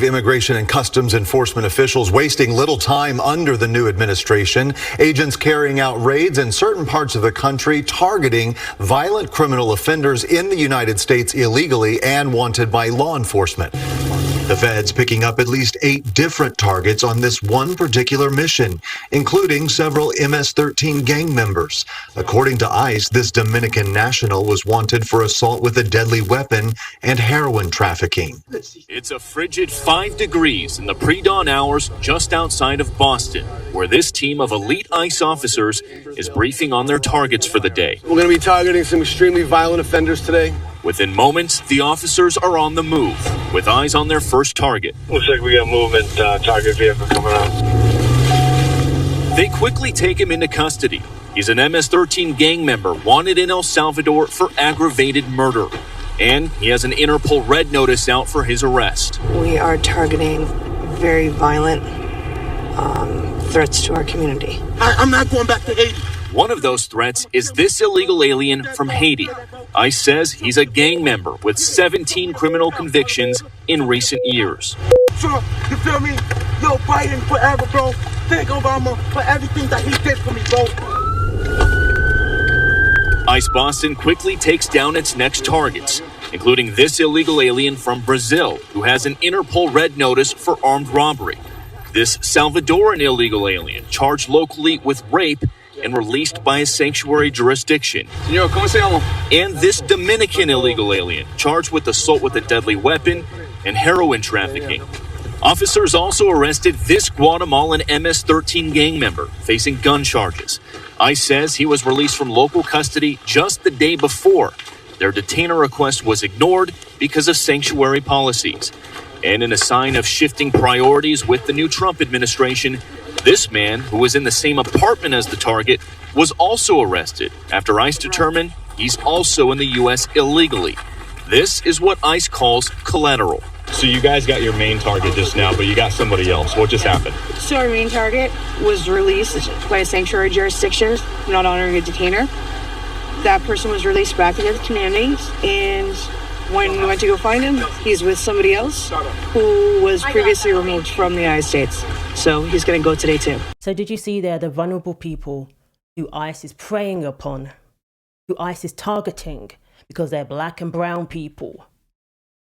Immigration and Customs Enforcement officials wasting little time under the new administration. Agents carrying out raids in certain parts of the country, targeting violent criminal offenders in the United States illegally and wanted by law enforcement. The feds picking up at least 8 different targets on this one particular mission, including several MS-13 gang members. According to ICE, this Dominican national was wanted for assault with a deadly weapon and heroin trafficking. It's a frigid 5 degrees in the pre-dawn hours just outside of Boston, where this team of elite ICE officers is briefing on their targets for the day. We're going to be targeting some extremely violent offenders today. Within moments, the officers are on the move, with eyes on their first target. Looks like we got movement, target vehicle coming out. They quickly take him into custody. He's an MS-13 gang member wanted in El Salvador for aggravated murder. And he has an Interpol red notice out for his arrest. We are targeting very violent threats to our community. I'm not going back to Haiti. One of those threats is this illegal alien from Haiti. ICE says he's a gang member with 17 criminal convictions in recent years. Sure, you feel me? Yo, Biden forever, bro. Thank Obama for everything that he did for me, bro. ICE Boston quickly takes down its next targets, including this illegal alien from Brazil who has an Interpol red notice for armed robbery. This Salvadoran illegal alien charged locally with rape and released by a sanctuary jurisdiction. Señor, ¿cómo se llama? And this Dominican illegal alien charged with assault with a deadly weapon and heroin trafficking. Officers also arrested this Guatemalan MS-13 gang member facing gun charges. ICE says he was released from local custody just the day before. Their detainer request was ignored because of sanctuary policies. And in a sign of shifting priorities with the new Trump administration, this man, who was in the same apartment as the target, was also arrested after ICE determined he's also in the U.S. illegally. This is what ICE calls collateral. So you guys got your main target just now, but you got somebody else. What just happened? So our main target was released by a sanctuary jurisdiction, not honoring a detainer. That person was released back into the community, and when we went to go find him, he's with somebody else who was previously removed from the United States. So he's going to go today too. So did you see there the vulnerable people who ICE is preying upon, who ICE is targeting because they're black and brown people?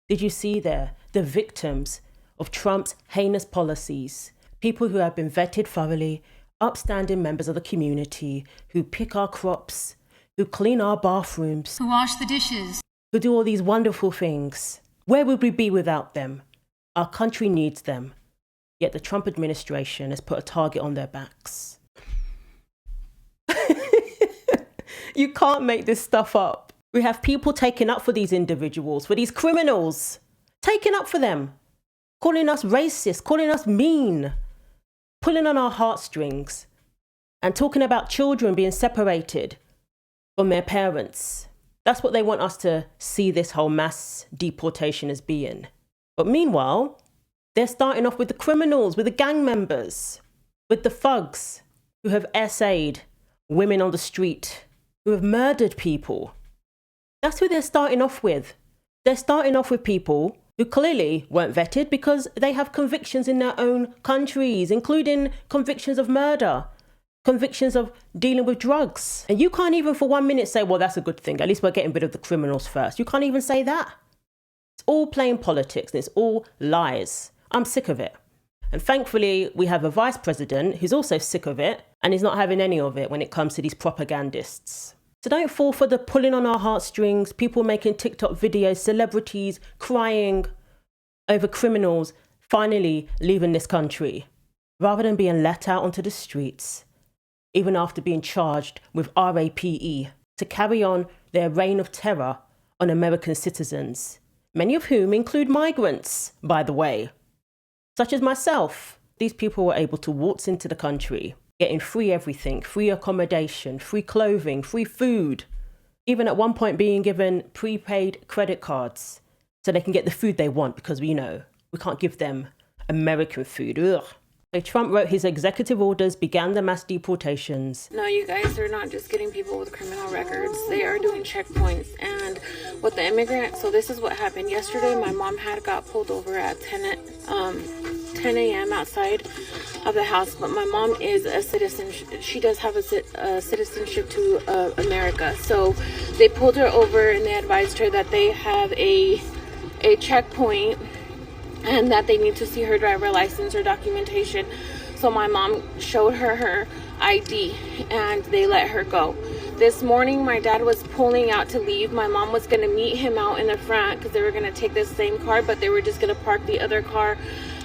Did you see there the victims of Trump's heinous policies, people who have been vetted thoroughly, upstanding members of the community, who pick our crops, who clean our bathrooms, who wash the dishes, who do all these wonderful things? Where would we be without them? Our country needs them. Yet the Trump administration has put a target on their backs. You can't make this stuff up. We have people taking up for these individuals, for these criminals, taking up for them, calling us racist, calling us mean, pulling on our heartstrings, and talking about children being separated from their parents. That's what they want us to see this whole mass deportation as being. But meanwhile, they're starting off with the criminals, with the gang members, with the thugs who have essayed women on the street, who have murdered people. That's who they're starting off with. They're starting off with people who clearly weren't vetted because they have convictions in their own countries, including convictions of murder, convictions of dealing with drugs. And you can't even for 1 minute say, well, that's a good thing. At least we're getting rid of the criminals first. You can't even say that. It's all plain politics and it's all lies. I'm sick of it. And thankfully, we have a vice president who's also sick of it and he's not having any of it when it comes to these propagandists. So don't fall for the pulling on our heartstrings, people making TikTok videos, celebrities crying over criminals finally leaving this country, rather than being let out onto the streets, even after being charged with RAPE, to carry on their reign of terror on American citizens, many of whom include migrants, by the way, such as myself. These people were able to waltz into the country, getting free everything, free accommodation, free clothing, free food, even at one point being given prepaid credit cards so they can get the food they want because we can't give them American food. Ugh. So Trump wrote his executive orders began the mass deportations. No, you guys, they're not just getting people with criminal records. They are doing checkpoints. And with the immigrant, so this is what happened. Yesterday, my mom got pulled over at 10 a.m. outside of the house. But my mom is a citizen. She does have a citizenship to America. So they pulled her over and they advised her that they have a checkpoint and that they need to see her driver license or documentation. So my mom showed her ID and they let her go. This morning my dad was pulling out to leave. My mom was going to meet him out in the front because they were going to take this same car, but they were just going to park the other car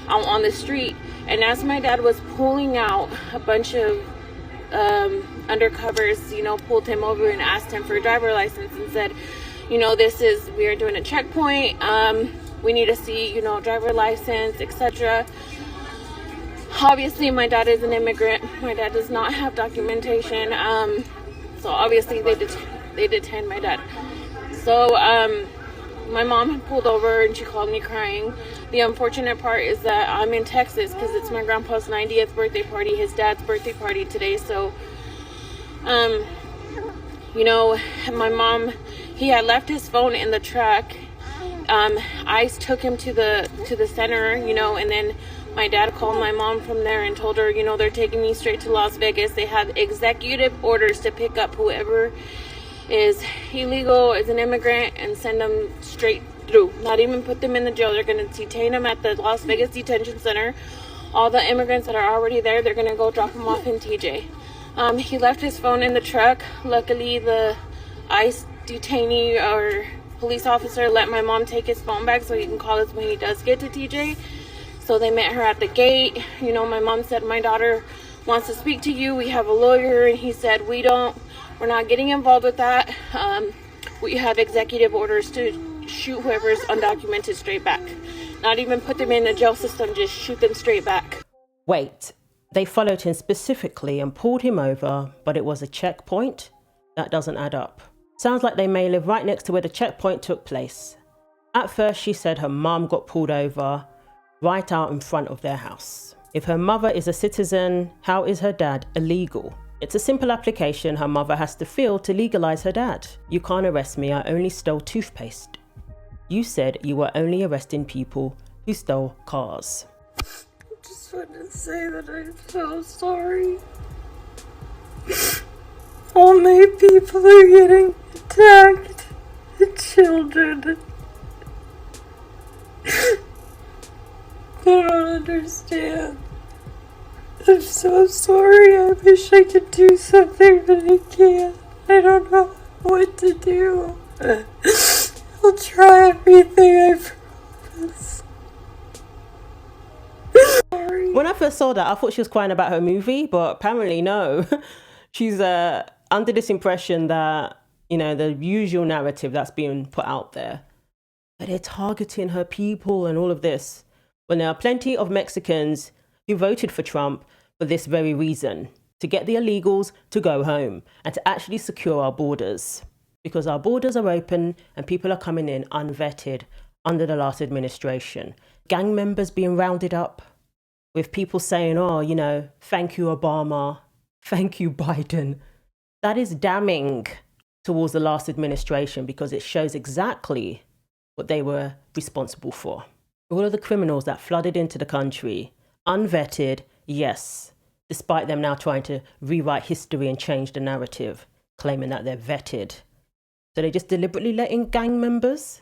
out on the street. And as my dad was pulling out, a bunch of undercovers, pulled him over and asked him for a driver license and said, we are doing a checkpoint. We need to see, driver license, etc. Obviously, my dad is an immigrant. My dad does not have documentation. So obviously, they detained my dad. So my mom pulled over and she called me crying. The unfortunate part is that I'm in Texas because it's my grandpa's 90th birthday party, his dad's birthday party today. So, my mom, he had left his phone in the truck. ICE took him to the center, and then my dad called my mom from there and told her, they're taking me straight to Las Vegas. They have executive orders to pick up whoever is illegal, is an immigrant, and send them straight through. Not even put them in the jail. They're going to detain them at the Las Vegas detention center. All the immigrants that are already there, they're going to go drop them off in TJ. He left his phone in the truck. Luckily, the ICE detainee or police officer let my mom take his phone back so he can call us when he does get to TJ. So they met her at the gate. My mom said, my daughter wants to speak to you. We have a lawyer. And he said, we're not getting involved with that. We have executive orders to shoot whoever's undocumented straight back. Not even put them in the jail system, just shoot them straight back. Wait, they followed him specifically and pulled him over, but it was a checkpoint? That doesn't add up. Sounds like they may live right next to where the checkpoint took place. At first, she said her mom got pulled over right out in front of their house. If her mother is a citizen, how is her dad illegal? It's a simple application her mother has to fill to legalize her dad. You can't arrest me, I only stole toothpaste. You said you were only arresting people who stole cars. I just wanted to say that I'm so sorry. All my people are getting attacked. The children. I don't understand. I'm so sorry. I wish I could do something, but I can't. I don't know what to do. I'll try everything, I promise. Sorry. When I first saw that, I thought she was crying about her movie, but apparently no. She's under this impression that, the usual narrative that's being put out there, but they're targeting her people and all of this. When there are plenty of Mexicans who voted for Trump for this very reason, to get the illegals to go home and to actually secure our borders. Because our borders are open and people are coming in unvetted under the last administration. Gang members being rounded up with people saying, thank you, Obama. Thank you, Biden. That is damning towards the last administration because it shows exactly what they were responsible for. All of the criminals that flooded into the country, unvetted, yes, despite them now trying to rewrite history and change the narrative, claiming that they're vetted. So they just deliberately let in gang members,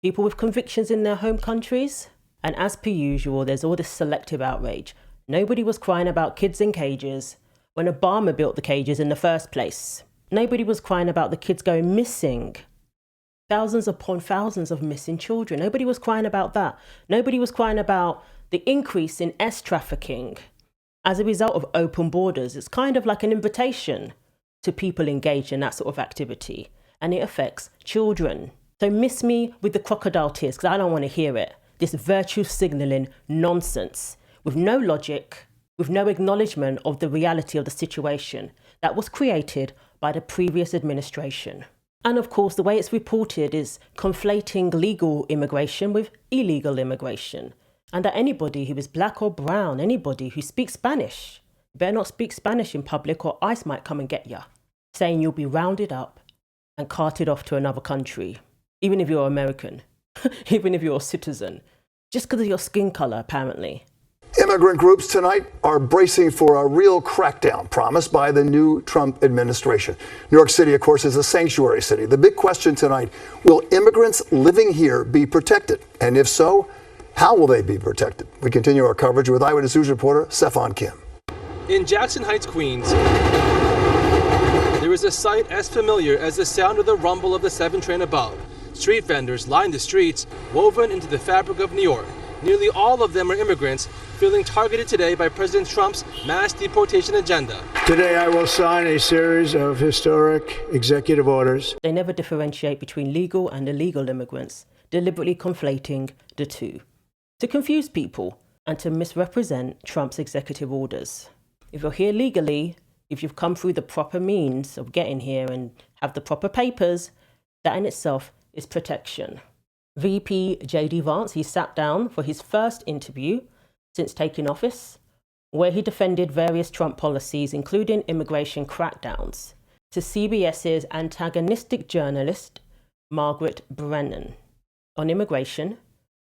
people with convictions in their home countries. And as per usual, there's all this selective outrage. Nobody was crying about kids in cages when Obama built the cages in the first place. Nobody was crying about the kids going missing. Thousands upon thousands of missing children. Nobody was crying about that. Nobody was crying about the increase in trafficking as a result of open borders. It's kind of like an invitation to people engaged in that sort of activity. And it affects children. So miss me with the crocodile tears because I don't want to hear it. This virtue signaling nonsense with no logic, with no acknowledgement of the reality of the situation that was created by the previous administration. And of course, the way it's reported is conflating legal immigration with illegal immigration. and that anybody who is black or brown, anybody who speaks Spanish, better not speak Spanish in public or ICE might come and get ya, saying you'll be rounded up and carted off to another country, even if you're American, even if you're a citizen, just because of your skin color, apparently. Immigrant groups tonight are bracing for a real crackdown promised by the new Trump administration. New York City, of course, is a sanctuary city. The big question tonight, will immigrants living here be protected? And if so, how will they be protected? We continue our coverage with Eyewitness News reporter Stefan Kim. In Jackson Heights, Queens, there is a sight as familiar as the sound of the rumble of the 7 train above. Street vendors line the streets, woven into the fabric of New York. Nearly all of them are immigrants, feeling targeted today by President Trump's mass deportation agenda. Today I will sign a series of historic executive orders. They never differentiate between legal and illegal immigrants, deliberately conflating the two, to confuse people and to misrepresent Trump's executive orders. If you're here legally, if you've come through the proper means of getting here and have the proper papers, that in itself is protection. VP JD Vance, he sat down for his first interview since taking office, where he defended various Trump policies, including immigration crackdowns, to CBS's antagonistic journalist, Margaret Brennan. On immigration,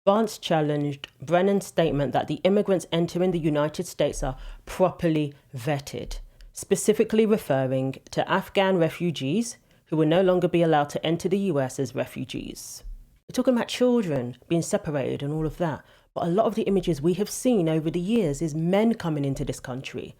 Vance challenged Brennan's statement that the immigrants entering the United States are properly vetted, specifically referring to Afghan refugees who will no longer be allowed to enter the US as refugees. We're talking about children being separated and all of that. But a lot of the images we have seen over the years is men coming into this country.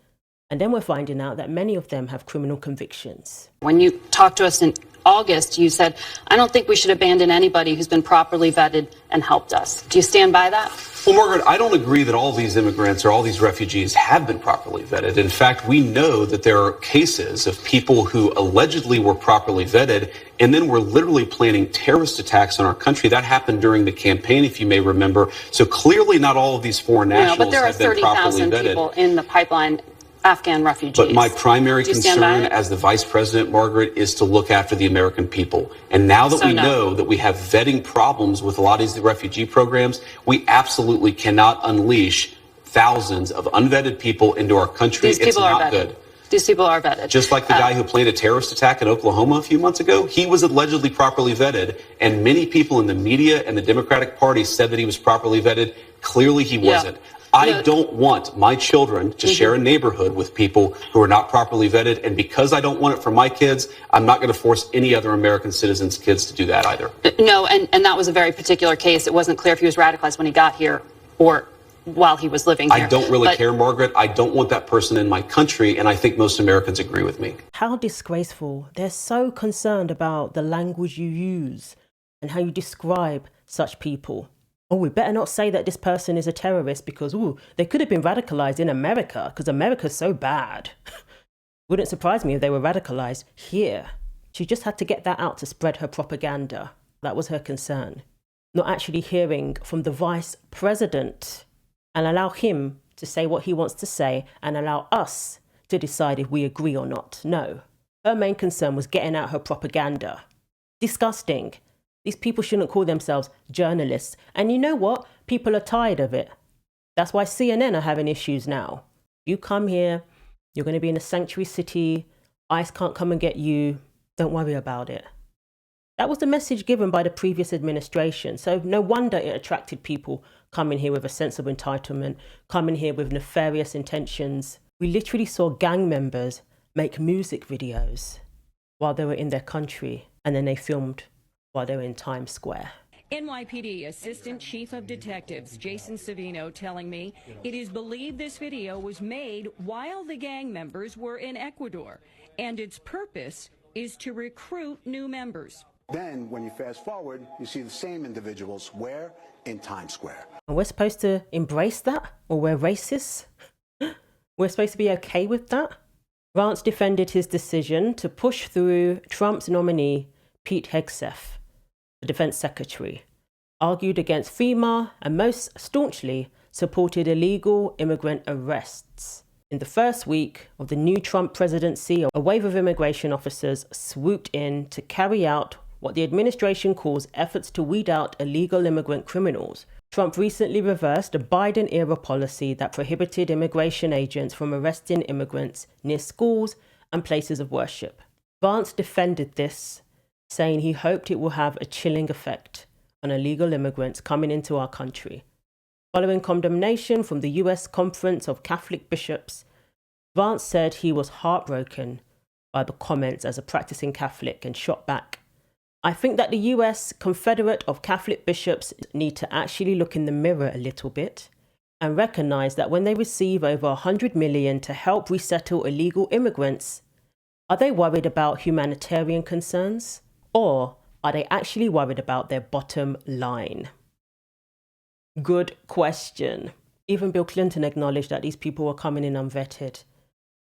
And then we're finding out that many of them have criminal convictions. When you talked to us in August, you said, I don't think we should abandon anybody who's been properly vetted and helped us. Do you stand by that? Well, Margaret, I don't agree that all these immigrants or all these refugees have been properly vetted. In fact, we know that there are cases of people who allegedly were properly vetted and then were literally planning terrorist attacks on our country. That happened during the campaign, if you may remember. So clearly not all of these foreign nationals but there are have been properly 30,000 vetted. people in the pipeline, Afghan refugees. But my primary Do you stand by concern it? as the vice president, Margaret, is to look after the American people. And now that we know that we have vetting problems with a lot of these refugee programs, we absolutely cannot unleash thousands of unvetted people into our country. These people It's are not vetted. good. These people are vetted. Just like the guy who planned a terrorist attack in Oklahoma a few months ago, he was allegedly properly vetted, and many people in the media and the Democratic Party said that he was properly vetted. Clearly he wasn't. I don't want my children to share a neighborhood with people who are not properly vetted, and because I don't want it for my kids, I'm not going to force any other American citizens' kids to do that either. No, and that was a very particular case. It wasn't clear if he was radicalized when he got here or while he was living here. I don't really care, Margaret. I don't want that person in my country, and I think most Americans agree with me. How disgraceful. They're so concerned about the language you use and how you describe such people. Oh, we better not say that this person is a terrorist because, they could have been radicalized in America because America's so bad. Wouldn't surprise me if they were radicalized here. She just had to get that out to spread her propaganda. That was her concern. Not actually hearing from the vice president and allow him to say what he wants to say and allow us to decide if we agree or not. No. Her main concern was getting out her propaganda. Disgusting. These people shouldn't call themselves journalists. And you know what? People are tired of it. That's why CNN are having issues now. You come here, you're going to be in a sanctuary city, ICE can't come and get you, don't worry about it. That was the message given by the previous administration. So no wonder it attracted people coming here with a sense of entitlement, coming here with nefarious intentions. We literally saw gang members make music videos while they were in their country, and then they filmed while they were in Times Square. NYPD Assistant Chief of Detectives Jason Savino telling me it is believed this video was made while the gang members were in Ecuador, and its purpose is to recruit new members. Then, when you fast forward, you see the same individuals where? In Times Square. And we're supposed to embrace that? Or we're racist? We're supposed to be okay with that? Vance defended his decision to push through Trump's nominee, Pete Hegseth, the defense secretary, argued against FEMA and most staunchly supported illegal immigrant arrests. In the first week of the new Trump presidency, a wave of immigration officers swooped in to carry out what the administration calls efforts to weed out illegal immigrant criminals, Trump recently reversed a Biden-era policy that prohibited immigration agents from arresting immigrants near schools and places of worship. Vance defended this, saying he hoped it will have a chilling effect on illegal immigrants coming into our country. Following condemnation from the US Conference of Catholic Bishops, Vance said he was heartbroken by the comments as a practicing Catholic and shot back. I think that the US Confederate of Catholic Bishops need to actually look in the mirror a little bit and recognize that when they receive over $100 million to help resettle illegal immigrants, are they worried about humanitarian concerns, or are they actually worried about their bottom line? Good question. Even Bill Clinton acknowledged that these people were coming in unvetted,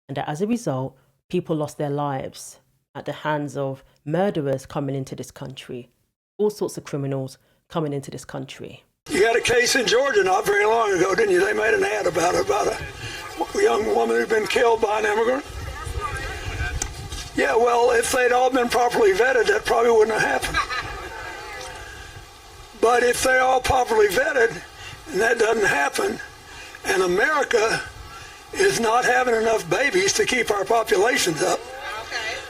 and that as a result, people lost their lives at the hands of murderers coming into this country, all sorts of criminals coming into this country. You had a case in Georgia not very long ago, didn't you? They made an ad about a young woman who'd been killed by an immigrant. Yeah, well, if they'd all been properly vetted, that probably wouldn't have happened. But if they're all properly vetted, and that doesn't happen, and America is not having enough babies to keep our populations up,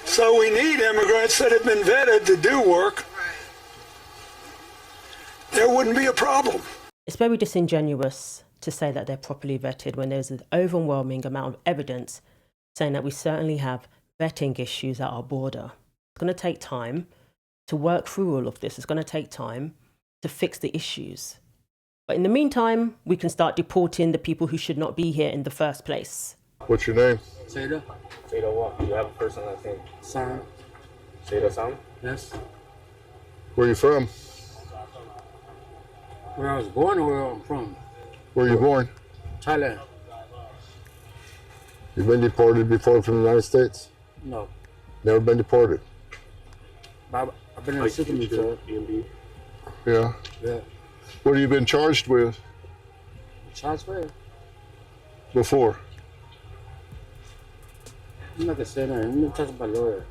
so we need immigrants that have been vetted to do work, there wouldn't be a problem. It's very disingenuous to say that they're properly vetted when there's an overwhelming amount of evidence saying that we certainly have vetting issues at our border. It's going to take time to work through all of this. It's going to take time to fix the issues. But in the meantime, we can start deporting the people who should not be here in the first place. What's your name? Seda. Seda what? You have a first and last name? Sam. Seda Sam? Yes. Where are you from? Where I was born or where I'm from? Where are you born? Thailand. You've been deported before from the United States? No. Never been deported? I've been in the system before. Yeah? Yeah. What have you been charged with? Charged with? Before? I'm not gonna say that. I'm not talking about lawyer.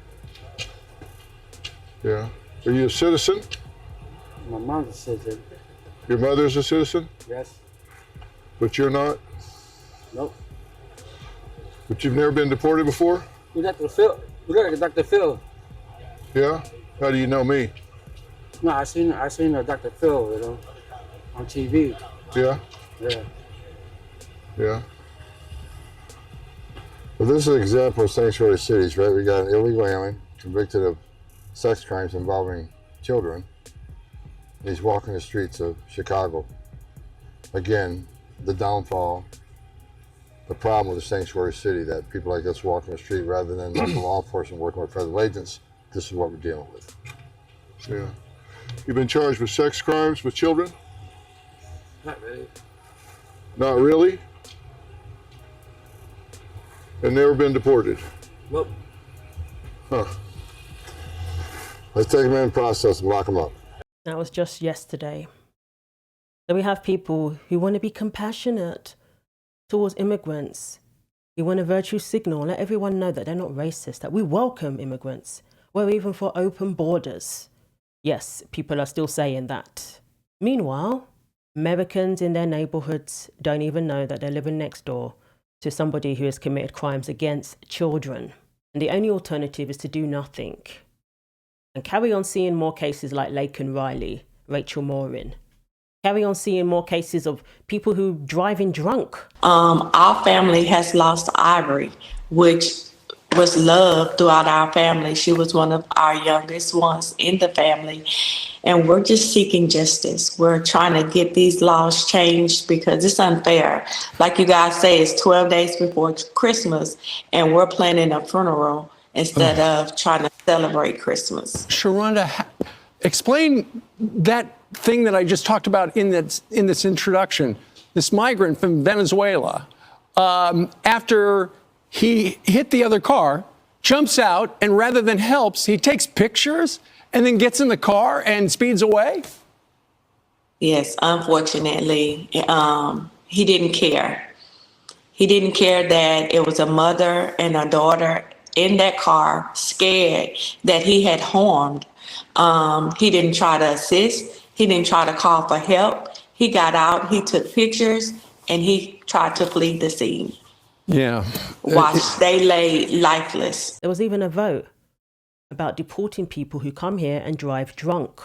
Yeah. Are you a citizen? My mom's a citizen. Your mother's a citizen? Yes. But you're not? Nope. But you've never been deported before? We got Dr. Phil. We got Dr. Phil. Yeah? How do you know me? No, I seen Dr. Phil, you know, on TV. Yeah? Yeah. Yeah. Well, this is an example of sanctuary cities, right? We got an illegal alien convicted of sex crimes involving children. He's walking the streets of Chicago. Again, the downfall, the problem with the sanctuary city, that people like us walking the street rather than local law enforcement working with federal agents, this is what we're dealing with. Yeah. You've been charged with sex crimes with children? Not really. Not really? And never been deported? Nope. Huh. Let's take them in process and lock them up. That was just yesterday. So we have people who want to be compassionate towards immigrants. We want a virtue signal, let everyone know that they're not racist, that we welcome immigrants. We're even for open borders. Yes, people are still saying that. Meanwhile, Americans in their neighborhoods don't even know that they're living next door to somebody who has committed crimes against children. And the only alternative is to do nothing and carry on seeing more cases like Lake and Riley, Rachel Morin. Carry on seeing more cases of people who driving drunk. Our family has lost Ivory, which was loved throughout our family. She was one of our youngest ones in the family. And we're just seeking justice. We're trying to get these laws changed because it's unfair. Like you guys say, it's 12 days before Christmas, and we're planning a funeral instead of trying to celebrate Christmas. Sharonda, explain that thing that I just talked about in this introduction. This migrant from Venezuela, after he hit the other car, jumps out, and rather than helps, he takes pictures and then gets in the car and speeds away? Yes, unfortunately, he didn't care. He didn't care that it was a mother and a daughter in that car, scared that he had harmed. He didn't try to assist. He didn't try to call for help. He got out, he took pictures, and he tried to flee the scene. Yeah. While they lay lifeless. There was even a vote about deporting people who come here and drive drunk.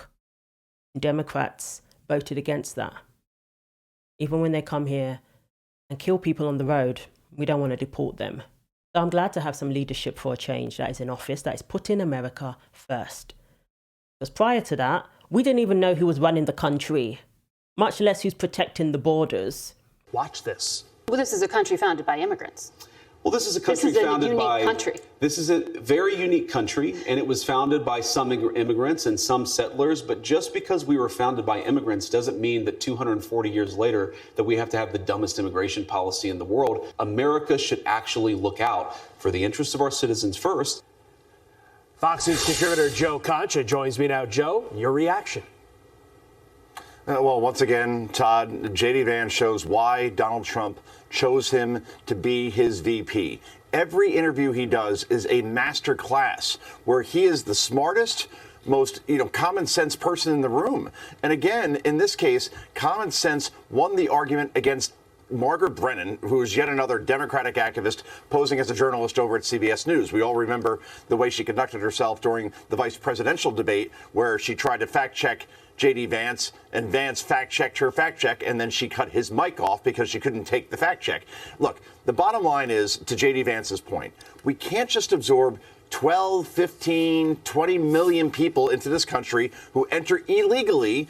Democrats voted against that. Even when they come here and kill people on the road, we don't want to deport them. So I'm glad to have some leadership for a change that is in office, that is putting America first. Because prior to that, we didn't even know who was running the country, much less who's protecting the borders. Watch this. Well, this is a country founded by immigrants. Well, this is a country founded by... This is a very unique country, and it was founded by some immigrants and some settlers. But just because we were founded by immigrants doesn't mean that 240 years later that we have to have the dumbest immigration policy in the world. America should actually look out for the interests of our citizens first. Fox News contributor Joe Concha joins me now. Joe, your reaction? Well, once again, Todd, JD Vance shows why Donald Trump chose him to be his VP. Every interview he does is a master class where he is the smartest, most common sense person in the room. And again, in this case, common sense won the argument against Margaret Brennan, who is yet another Democratic activist posing as a journalist over at CBS News. We all remember the way she conducted herself during the vice presidential debate, where she tried to fact check JD Vance, and Vance fact-checked her fact-check, and then she cut his mic off because she couldn't take the fact-check. Look, the bottom line is, to JD Vance's point, we can't just absorb 12, 15, 20 million people into this country who enter illegally,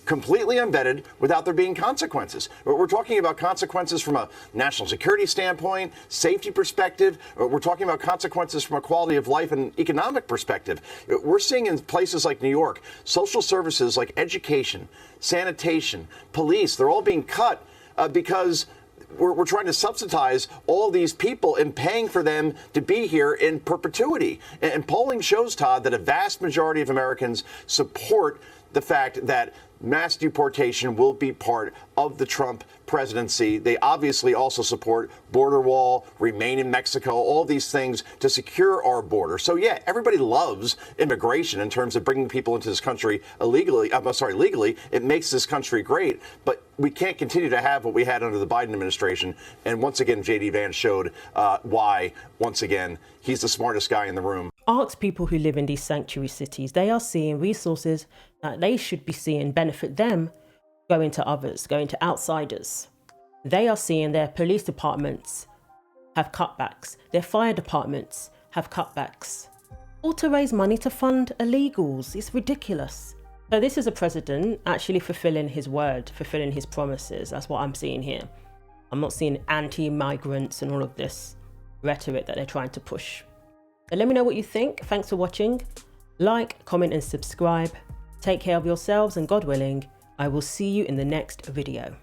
completely unvetted, without there being consequences. We're talking about consequences from a national security standpoint, safety perspective. We're talking about consequences from a quality of life and economic perspective. We're seeing in places like New York, social services like education, sanitation, police, they're all being cut because we're trying to subsidize all of these people and paying for them to be here in perpetuity. And polling shows, Todd, that a vast majority of Americans support the fact that mass deportation will be part of the Trump presidency. They obviously also support border wall, remain in Mexico, all these things to secure our border. So, yeah, everybody loves immigration in terms of bringing people into this country legally. It makes this country great. But we can't continue to have what we had under the Biden administration. And once again, JD Vance showed why, once again, he's the smartest guy in the room. Ask people who live in these sanctuary cities. They are seeing resources that they should be seeing benefit them going to others, going to outsiders. They are seeing their police departments have cutbacks. Their fire departments have cutbacks. All to raise money to fund illegals. It's ridiculous. So this is a president actually fulfilling his word, fulfilling his promises. That's what I'm seeing here. I'm not seeing anti-migrants and all of this rhetoric that they're trying to push. So let me know what you think. Thanks for watching. Like, comment and subscribe. Take care of yourselves, and God willing, I will see you in the next video.